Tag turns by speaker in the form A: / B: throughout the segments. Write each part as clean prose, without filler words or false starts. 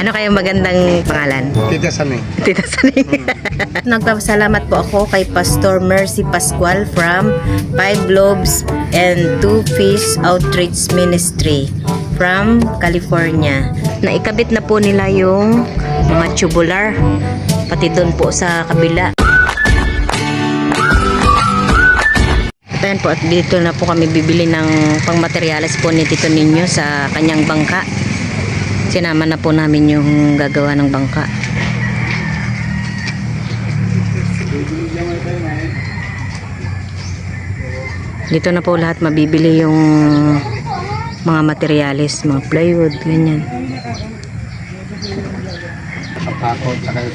A: Ano kayong magandang pangalan?
B: Tita Saning.
A: Tita Saning. Nagpapasalamat po ako kay Pastor Mercy Pascual from Five Lobes and Two Fish Outreach Ministry from California. Naikabit na po nila yung mga tubular pati doon po sa kabila. Ayan po, at dito na po kami bibili ng pangmaterialis po ni Tito Ninyo sa kanyang bangka. Sinama na po namin yung gagawa ng bangka. Dito na po lahat mabibili yung mga materialis, mga plywood, ganyan.
B: Kapakot, saka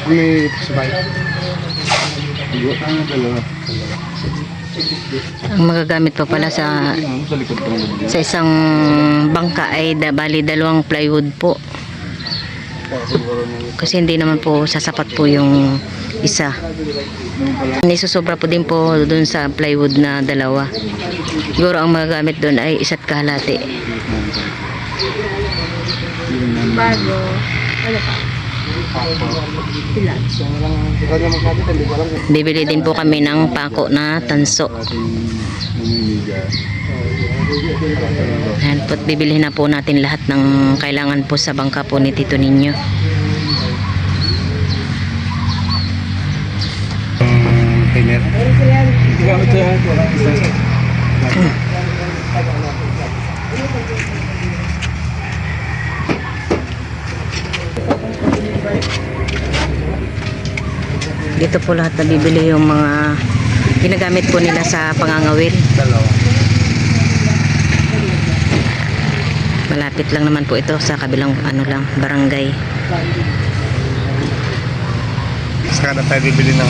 B: may sabay.
A: Ang magagamit pa pala sa isang bangka ay bali 2 plywood po. Kasi hindi naman po sasapat po yung isa. Nisusobra po din po dun sa plywood na 2. Siguro ang magagamit dun ay 1 kalahati. Bago. Ano pa? Bibili din po kami ng pako na tanso. Ayan po, bibili na po natin lahat ng kailangan po sa bangka po ni Tito Ninyo.
B: Piner.
A: Dito po lahat na bibili yung mga ginagamit po nila sa pangangawil. Malapit lang naman po ito sa kabilang barangay.
B: Saka na tayo bibili ng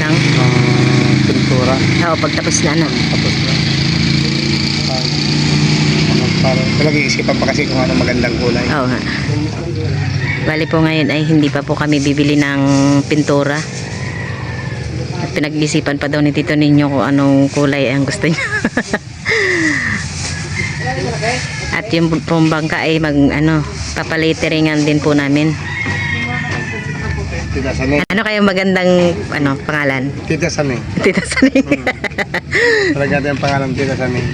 A: Ng
B: pintura.
A: Oo, pagtapos na
B: Tapos na. Parang talagang-isipan pa kasi kung ano magandang kulay.
A: Oo nga. Bali po ngayon ay hindi pa po kami bibili ng pintura. At pinag-isipan pa daw ni Tito Ninyo kung anong kulay ang gusto niya. At yung pong bangka ay papaliteringan din po namin.
B: Tita Saning.
A: Ano kayong magandang pangalan?
B: Tita Saning.
A: Tita Saning.
B: Talaga yung pangalan Tita Saning.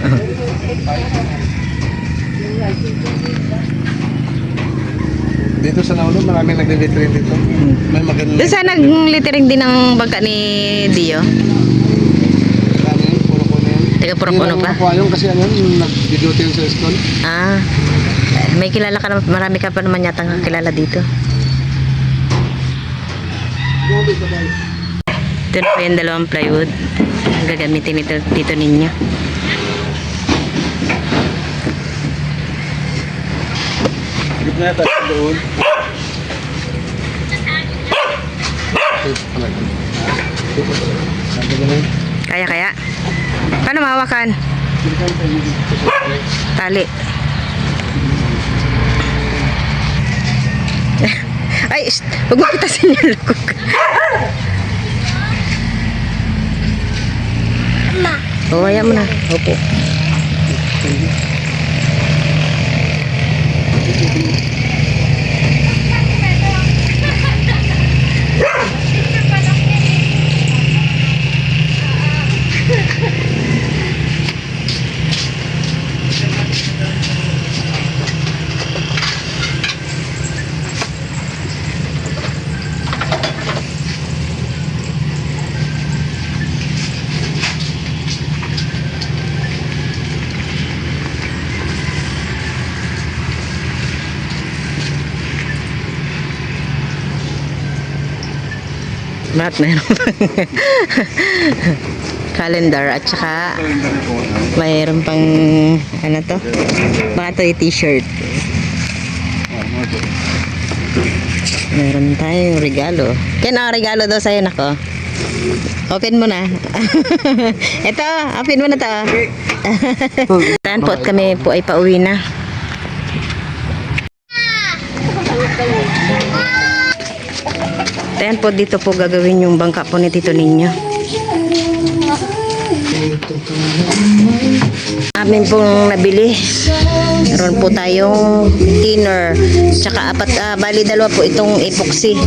B: Dito sa Naulo, maraming nagli-littering dito. May magandang...
A: Doon sa nag-littering din ng bangka ni Dio?
B: Marami yun, puro-puno yun.
A: Taga puro-puno pa?
B: Hindi yung kasi nag-duty yun sa school.
A: Ah, may kilala ka naman, marami ka pa naman yata kilala dito. Ito na po yung 2 plywood. Ang gagamitin nito Tito Ninyo.
B: Higit na yata doon.
A: Kaya? Paano mahawakan? Tali. Ay, huwag mo pitasin yung lukok. Oo, ayaw mo na. Opo. Mat, meron pang calendar at saka mayroon pang baka ito yung t-shirt. Meron tayong regalo. Ken, regalo daw sa'yo, nako. Open mo na. Ito, open mo na to. Tan po at kami po ay pauwi na. Ayan po, dito po gagawin yung bangka po ni Tito Ninyo. Amin pong nabili. Meron po tayong thinner. Tsaka bali dalawa po itong epoxy.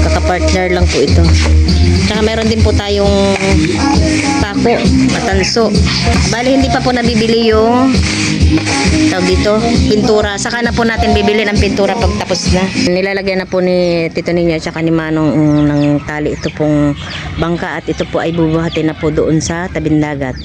A: Kaka-partner lang po ito. Tsaka meron din po tayong pako, matanso. Bali hindi pa po nabibili yung tawag dito, pintura. Saka na po natin bibili ng pintura pag tapos na. Nilalagyan na po ni Tito Ninyo at saka ni Manong ng tali ito pong bangka at ito po ay bubuhatin na po doon sa tabing dagat.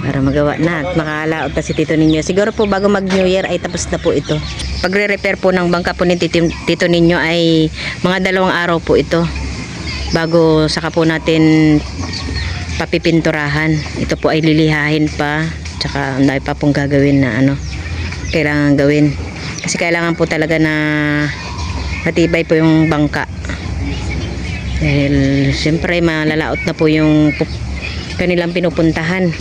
A: Para magawa na at makalaot na si Tito Ninyo. Siguro po bago mag New Year ay tapos na po ito. Pagre-repair po ng bangka po ni Tito Ninyo ay mga 2 araw po ito bago saka po natin papipinturahan. Ito po ay lilihahin pa, tsaka dahil pa pong gagawin na kailangan gawin. Kasi kailangan po talaga na matibay po yung bangka. Dahil siyempre malalaot na po yung kanilang pinupuntahan.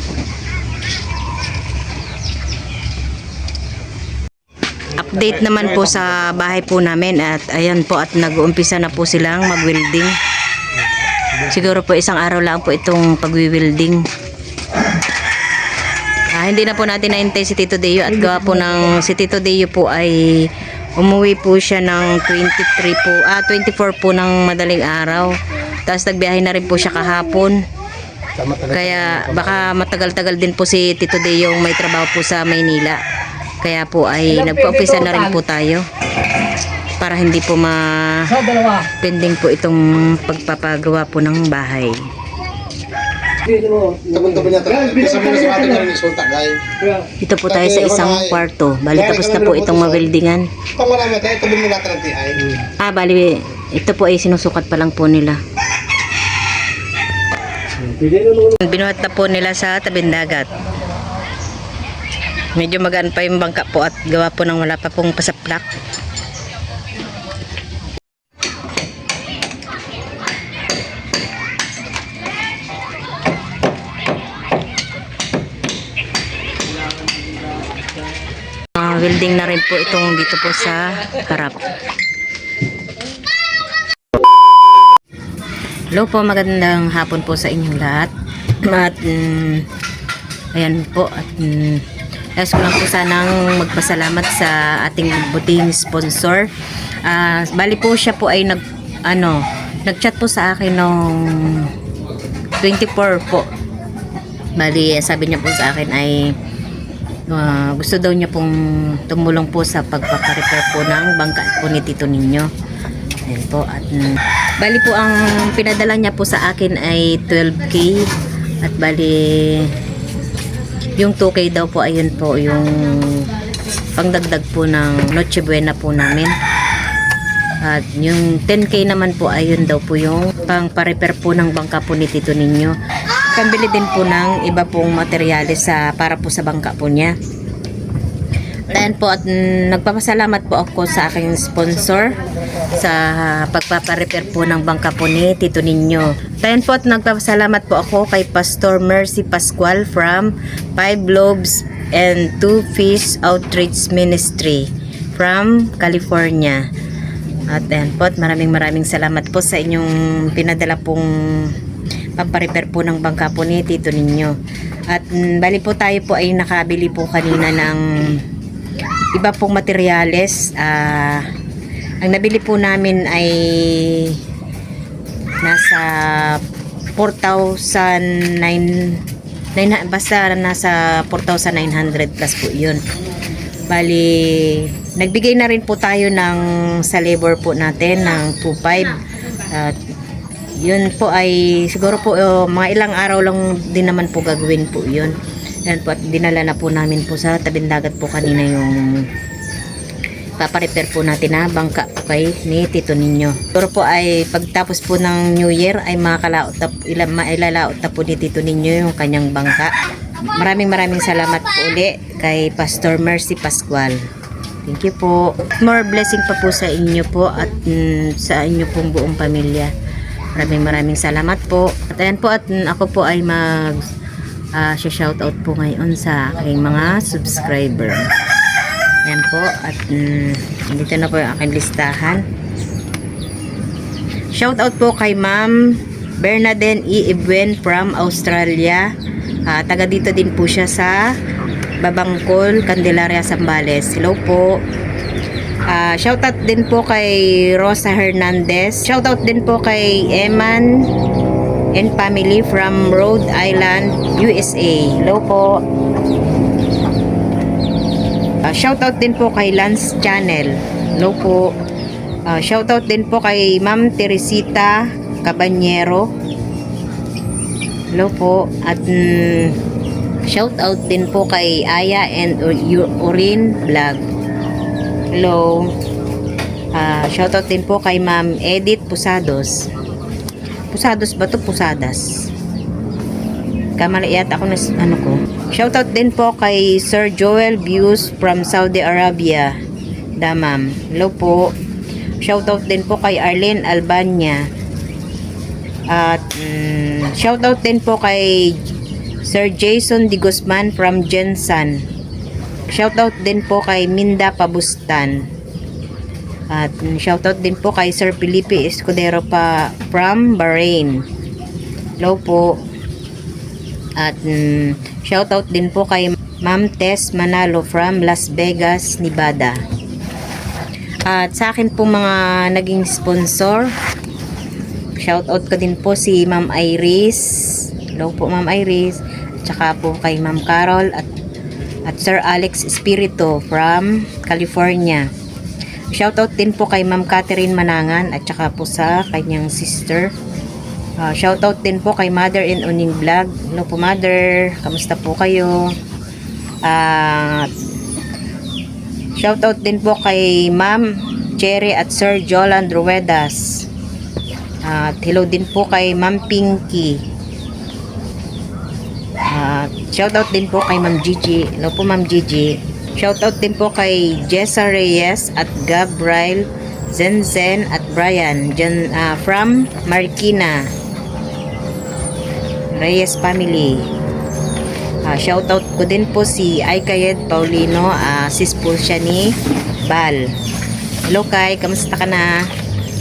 A: Update naman po sa bahay po namin at ayan po at nag-uumpisa na po silang mag-welding. Siguro po 1 araw lang po itong pag-welding. Hindi na po natin naintay si Tito Deo at gawa po ng si Tito Deo po ay umuwi po siya ng 24 po ng madaling araw. Tapos nagbiyahe na rin po siya kahapon. Kaya baka matagal-tagal din po si Tito Deo may trabaho po sa Maynila. Kaya po ay nagpa-umpisa na rin po tayo para hindi po pending po itong pagpapagawa po ng bahay. Ito po tayo sa isang kwarto. Bali tapos na po itong ma-weldingan. Bali ito po ay sinusukat pa lang po nila. Binuhat na po nila sa tabing dagat. Medyo magaan pa yung bangka po at gawa po ng wala pa pong pasaplak. Welding na rin po itong dito po sa harap. Hello po, magandang hapon po sa inyong lahat. At ayan po at nais ko lang po sanang magpasalamat sa ating buting sponsor. Bali po siya po ay nag-chat po sa akin noong 24 po. Bali sabi niya po sa akin ay gusto daw niya pong tumulong po sa pagpaparepair po ng bangka po ni Tito Ninyo. Ayan po. At bali po ang pinadala niya po sa akin ay 12K at bali yung 2K daw po ayun po yung pangdagdag po ng Noche Buena po namin. At yung 10K naman po ayun daw po yung pang pa-repair po ng bangka po ni Tito Ninyo. Pambili din po ng iba pong materyales para po sa bangka po niya. Ayan po at nagpapasalamat po ako sa aking sponsor sa pagpaparepair po ng bangka po ni Tito Ninyo. Ayan po at nagpapasalamat po ako kay Pastor Mercy Pascual from 5 Lobes and 2 Fish Outreach Ministry from California. At ayan po at maraming salamat po sa inyong pinadala pong pamparepair po ng bangka po ni Tito Ninyo. At bali po tayo po ay nakabili po kanina ng iba pong materyales. Ang nabili po namin ay nasa 4,900 basta nasa 4,900 plus po yun. Bali nagbigay na rin po tayo sa labor po natin ng 2,500 at yun po ay siguro po mga ilang araw lang din naman po gagawin po yun. Yan po at dinala na po namin po sa tabing dagat po kanina yung paparepair po natin na bangka po kay ni Tito Ninyo. Siguro po ay pagtapos po ng New Year ay mailalaot na po ni Tito Ninyo yung kanyang bangka. Maraming salamat po uli kay Pastor Mercy Pascual. Thank you po. More blessing pa po sa inyo po at sa inyo pong buong pamilya. Maraming salamat po. At ayan po at ako po ay shoutout po ngayon sa aking mga subscriber. Ayan po at dito na po yung aking listahan. Shoutout po kay Ma'am Bernadette E. Ibuen from Australia. Taga dito din po siya sa Babangkol, Candelaria, Zambales. Hello po. Shoutout din po kay Rosa Hernandez. Shoutout din po kay Eman and family from Rhode Island, USA. Hello po. Shoutout din po kay Lance Channel. Hello po. Shoutout din po kay Ma'am Teresita Cabanyero. Hello po. At shoutout din po kay Aya and Urin Vlog. Hello. Shoutout din po kay Ma'am Edith Pusados. Pusados ba to? Pusadas. Kamali yata ako na ano ko. Shoutout din po kay Sir Joel Views from Saudi Arabia. Damam. Hello po. Shoutout din po kay Arlene Albania. At shoutout din po kay Sir Jason Di Guzman from Jensan. Shoutout din po kay Minda Pabustan. At shoutout din po kay Sir Felipe Escudero pa from Bahrain. Hello po. At shoutout din po kay Ma'am Tess Manalo from Las Vegas, Nevada. At sa akin po mga naging sponsor, shoutout ko din po si Ma'am Iris. Hello po Ma'am Iris. At saka po kay Ma'am Carol at Sir Alex Espiritu from California. Shoutout din po kay Ma'am Catherine Manangan at saka po sa kanyang sister. Shoutout din po kay Mother in Uning Vlog. Hello po Mother, kamusta po kayo? Shoutout din po kay Ma'am Cherry at Sir Jolan Ruedas. At hello din po kay Ma'am Pinky. Shoutout din po kay Ma'am Gigi. Hello po Ma'am Gigi. Shoutout din po kay Jessa Reyes at Gabriel Zenzen at Brian from Marikina Reyes family. Shoutout ko din po si Aikayed Paulino, sis po siya ni Bal. Hello Kai, kamusta ka na?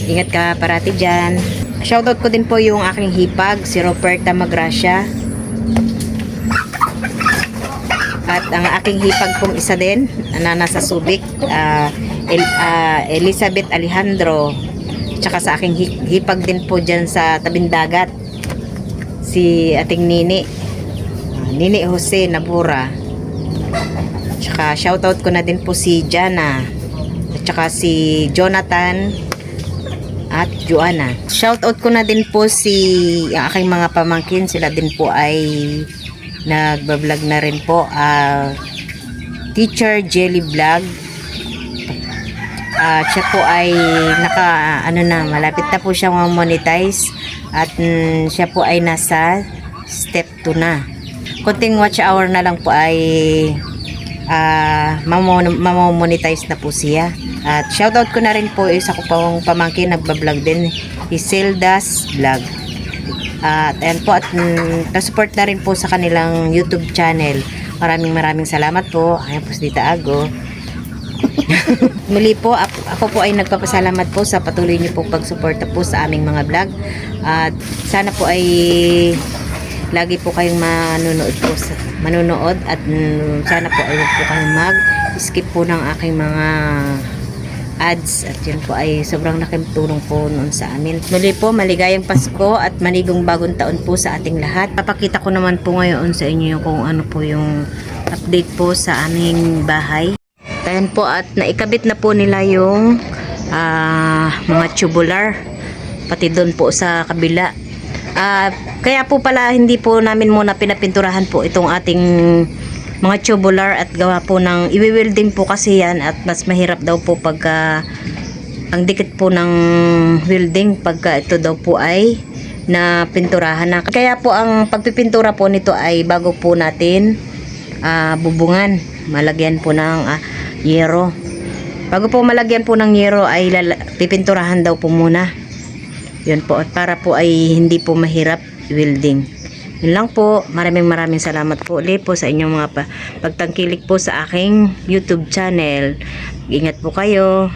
A: Ingat ka parati dyan. Shoutout ko din po yung aking hipag, si Roberta Magracia. At ang aking hipag pong isa din na nasa Subic, Elizabeth Alejandro. Tsaka sa aking hipag din po dyan sa tabing dagat, si ating Nini Jose Nabura. Tsaka shoutout ko na din po si Jana at tsaka si Jonathan at Joanna. Shoutout ko na din po si aking mga pamangkin, sila din po ay nagbablog na rin po. Teacher Jelly Vlog, siya po ay malapit na po siya monetize at siya po ay nasa step 2 na. Konting watch hour na lang po ay mamonetize na po siya. At shoutout ko na rin po isa ko pang pamangkin nagbablog din, Iselda's Vlog. At ayan po, at na-support na rin po sa kanilang YouTube channel. Maraming salamat po. Ayan po si Tita Ago. Muli po, ako po ay nagpapasalamat po sa patuloy niyo pong pagsuporta po sa aming mga vlog. At sana po ay lagi po kayong manonood at sana po ay huwag po kayong mag-skip po ng aking mga ads, at yun po ay sobrang laking tulong po noon sa amin. Muli po, maligayang Pasko at manigong bagong taon po sa ating lahat. Papakita ko naman po ngayon sa inyo kung ano po yung update po sa aming bahay. Ayan po, at naikabit na po nila yung mga tubular pati doon po sa kabila. Kaya po pala hindi po namin muna pinapinturahan po itong ating mga tubular at gawa po ng i-welding po kasi yan, at mas mahirap daw po pagka ang dikit po ng welding pagka ito daw po ay na pinturahan na. Kaya po ang pagpipintura po nito ay bago po natin bubungan, malagyan po ng yero. Bago po malagyan po ng yero ay pipinturahan daw po muna. Yun po, at para po ay hindi po mahirap welding. Yun lang po. Maraming salamat po ulit po sa inyong mga pagtangkilik po sa aking YouTube channel. Ingat po kayo.